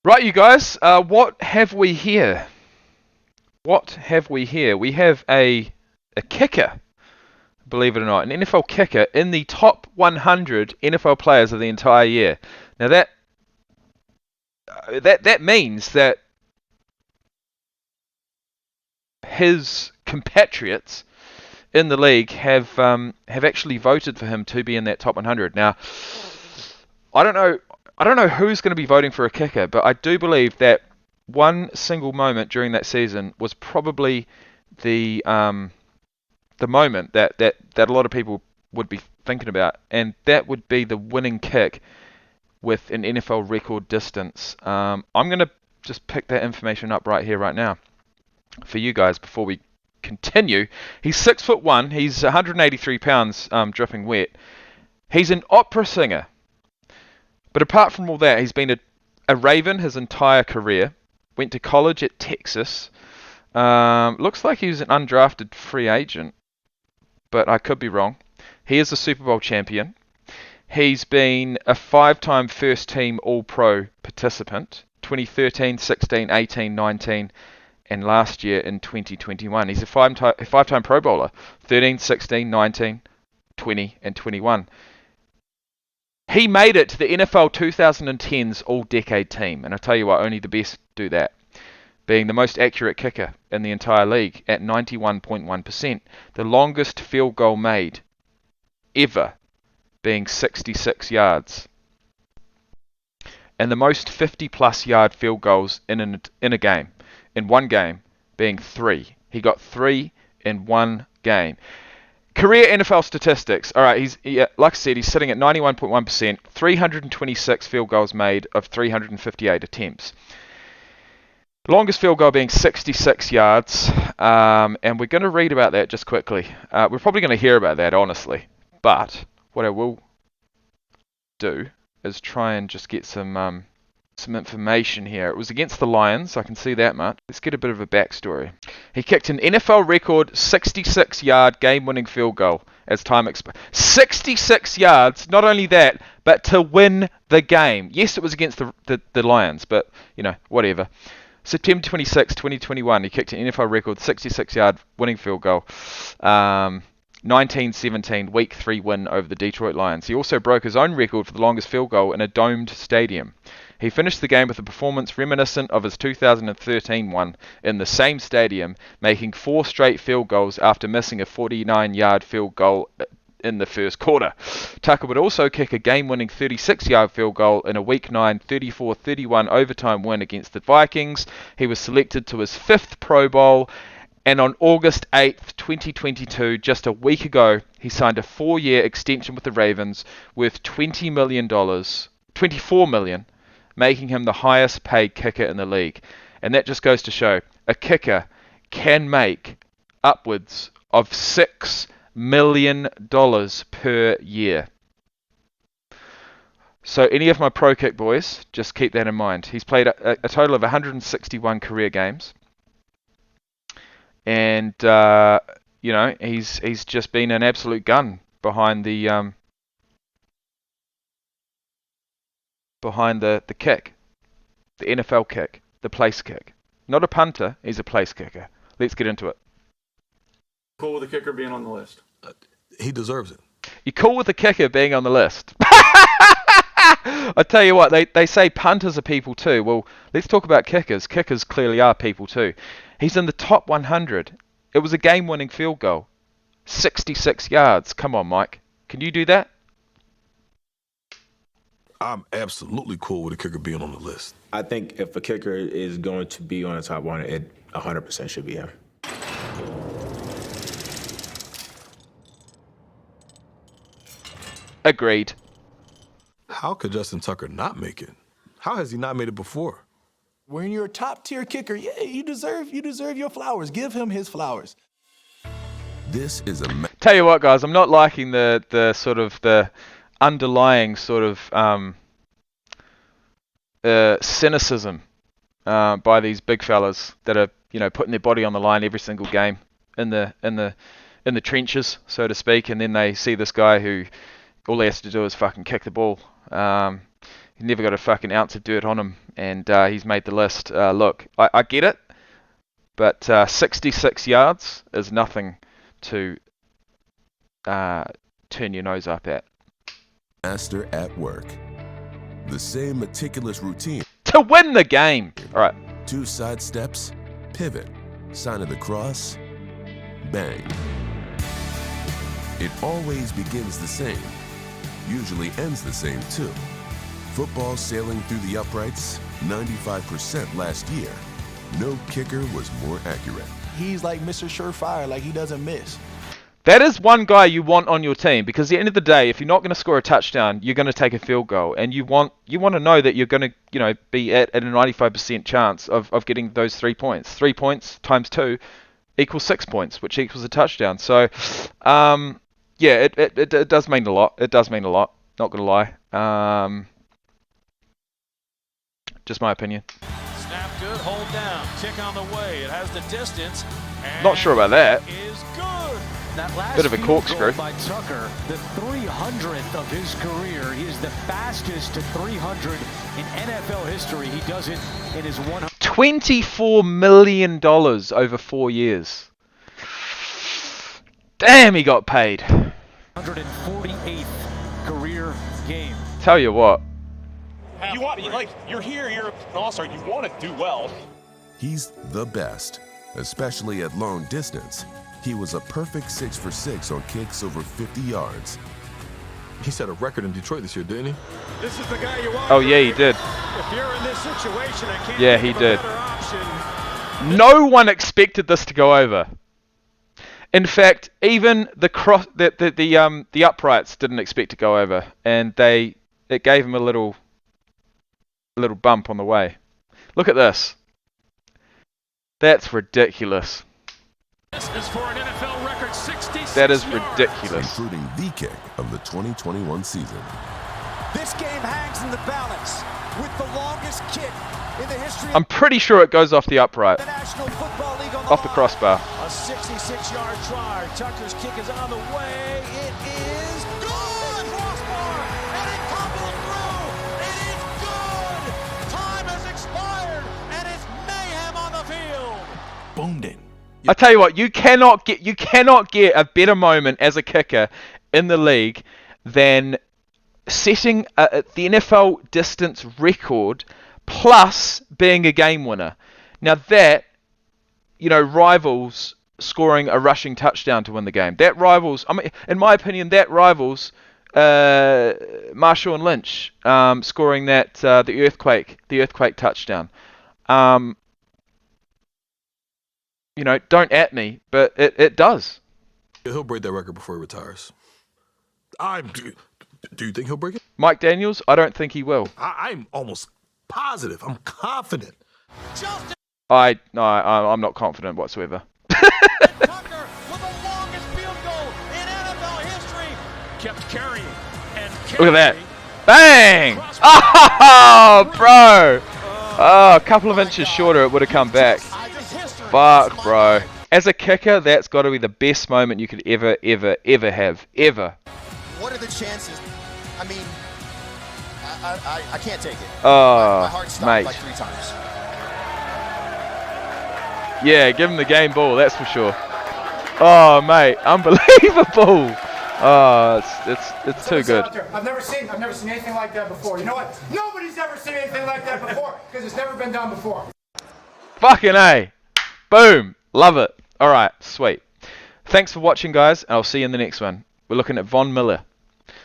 Right, you guys, what have we here? What have we here? We have a kicker, believe it or not, an NFL kicker in the top 100 NFL players of the entire year. Now that means that his compatriots in the league have actually voted for him to be in that top 100. Now, I don't know I don't know who's going to be voting for a kicker, but I do believe that one single moment during that season was probably the moment that a lot of people would be thinking about, and that would be the winning kick with an NFL record distance. I'm going to just pick that information up right here, right now, for you guys before we continue. He's 6'1". He's 183 pounds, dripping wet. He's an opera singer, but apart from all that, he's been a Raven his entire career. Went to college at Texas. Looks like he was an undrafted free agent, but I could be wrong. He is a Super Bowl champion. He's been a five-time first-team All-Pro participant, 2013, 16, 18, 19, and last year in 2021. He's a five-time Pro Bowler, 13, 16, 19, 20, and 21. He made it to the NFL 2010's All-Decade team, and I tell you what, only the best do that, being the most accurate kicker in the entire league at 91.1%, the longest field goal made ever being 66 yards, and the most 50-plus yard field goals in a game, in one game, being 3. He got 3 in one game. Career NFL statistics. All right, like I said, he's sitting at 91.1%, 326 field goals made of 358 attempts. Longest field goal being 66 yards, and we're going to read about that just quickly. We're probably going to hear about that, honestly, but what I will do is try and just get some information here. It was against the Lions, I can see that much. Let's get a bit of a backstory. He kicked an NFL record 66-yard game-winning field goal as time expired. 66 yards, not only that, but to win the game. Yes, it was against the Lions, but, whatever. September 26, 2021, he kicked an NFL record 66-yard winning field goal. 1917 Week 3 win over the Detroit Lions. He also broke his own record for the longest field goal in a domed stadium. He finished the game with a performance reminiscent of his 2013 one in the same stadium, making 4 straight field goals after missing a 49-yard field goal in the first quarter. Tucker would also kick a game-winning 36-yard field goal in a Week 9 34-31 overtime win against the Vikings. He was selected to his 5th Pro Bowl, and on August 8th, 2022, just a week ago, he signed a 4-year extension with the Ravens worth $20 million, $24 million, making him the highest paid kicker in the league. And that just goes to show a kicker can make upwards of $6 million per year. So any of my pro kick boys, just keep that in mind. He's played a total of 161 career games. And he's just been an absolute gun behind the kick, the NFL kick, the place kick. Not a punter, he's a place kicker. Let's get into it. Cool with the kicker being on the list. He deserves it. You're cool with the kicker being on the list. I tell you what, they say punters are people too. Well, let's talk about kickers. Kickers clearly are people too. He's in the top 100. It was a game-winning field goal. 66 yards. Come on, Mike. Can you do that? I'm absolutely cool with a kicker being on the list. I think if a kicker is going to be on the top 100, it 100% should be him. Agreed. How could Justin Tucker not make it? How has he not made it before? When you're a top-tier kicker, yeah, you deserve your flowers. Give him his flowers. This is a... Tell you what, guys, I'm not liking the sort of the underlying sort of cynicism by these big fellas that are putting their body on the line every single game in the trenches, so to speak, and then they see this guy who all he has to do is fucking kick the ball. He's never got a fucking ounce of dirt on him, and he's made the list. Look, I get it, but 66 yards is nothing to turn your nose up at. Master at work. The same meticulous routine. To win the game! Alright. 2 side steps, pivot, sign of the cross, bang. It always begins the same, usually ends the same too. Football sailing through the uprights, 95% last year. No kicker was more accurate. He's like Mr. Surefire, like he doesn't miss. That is one guy you want on your team, because at the end of the day, if you're not going to score a touchdown, you're going to take a field goal, and you want to know that you're going to be at a 95% chance of getting those 3 points. 3 points times 2 equals 6 points, which equals a touchdown. So, yeah, it does mean a lot. It does mean a lot. Not going to lie. Just my opinion. Snap good, hold down, kick on the way. It has the distance. Not sure about that. Is good. That last Bit of a field corkscrew. goal by Tucker, the 300th of his career. He is the fastest to 300 in NFL history. He does it in his $24 million over 4 years. Damn, he got paid. 148th career game. Tell you what. You're here, you're an all-star, you want to do well. He's the best, especially at long distance. He was a perfect 6 for 6 on kicks over 50 yards. He set a record in Detroit this year, didn't he? This is the guy you want. Oh yeah, he did. If you're in this situation, I can't Yeah, think he of a did. better option. No one expected this to go over. In fact, even the uprights didn't expect to go over, and it gave him a little bump on the way. Look at this. That's ridiculous. This is for an NFL record 66 That is yards. ridiculous. Including the kick of the 2021 season. This game hangs in the balance with the longest kick in the history I'm pretty sure it goes off the upright, of the National Football League on off the line. crossbar. A 66-yard try. Tucker's kick is on the way. It is good! Crossbar! And it tumbles through! It is good! Time has expired, and it's mayhem on the field! Boomed it. I tell you what, you cannot get a better moment as a kicker in the league than setting the NFL distance record plus being a game winner. Now that, rivals scoring a rushing touchdown to win the game. That rivals, in my opinion, that rivals Marshawn Lynch scoring that the earthquake touchdown. Don't at me, but it does. He'll break that record before he retires. Do you think he'll break it? Mike Daniels, I don't think he will. I'm almost positive. I'm confident. I'm not confident whatsoever. Tucker with the longest field goal in NFL history. Kept carrying and Look at that. carrying. Bang! Oh, bro! Oh, a couple of inches shorter, it would have come back. Fuck, bro. As a kicker, that's got to be the best moment you could ever have. Ever. What are the chances? I mean, I can't take it. Oh, My heart stopped mate. like 3 times. Yeah, give him the game ball, that's for sure. Oh, mate, unbelievable. Oh, it's too good. I've never seen anything like that before. You know what? Nobody's ever seen anything like that before because it's never been done before. Fucking A. Boom. Love it. All right, sweet. Thanks for watching, guys, and I'll see you in the next one. We're looking at Von Miller,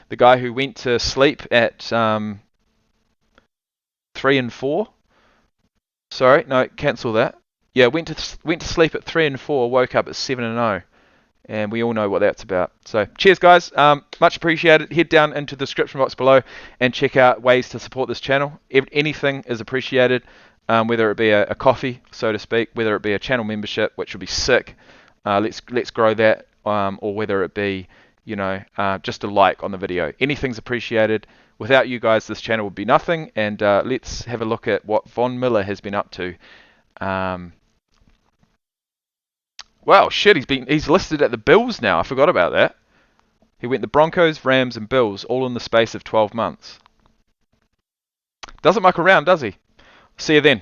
the guy who went to sleep at 3 and 4. Sorry, no, cancel that. Yeah, went to sleep at 3 and 4, woke up at 7 and 0, and we all know what that's about. So, cheers, guys. Much appreciated. Head down into the description box below and check out ways to support this channel. Anything is appreciated, whether it be a coffee, so to speak, whether it be a channel membership, which would be sick. Let's grow that, or whether it be just a like on the video. Anything's appreciated. Without you guys, this channel would be nothing. And let's have a look at what Von Miller has been up to. Wow, shit, he's listed at the Bills now. I forgot about that. He went the Broncos, Rams, and Bills all in the space of 12 months. Doesn't muck around, does he? See you then.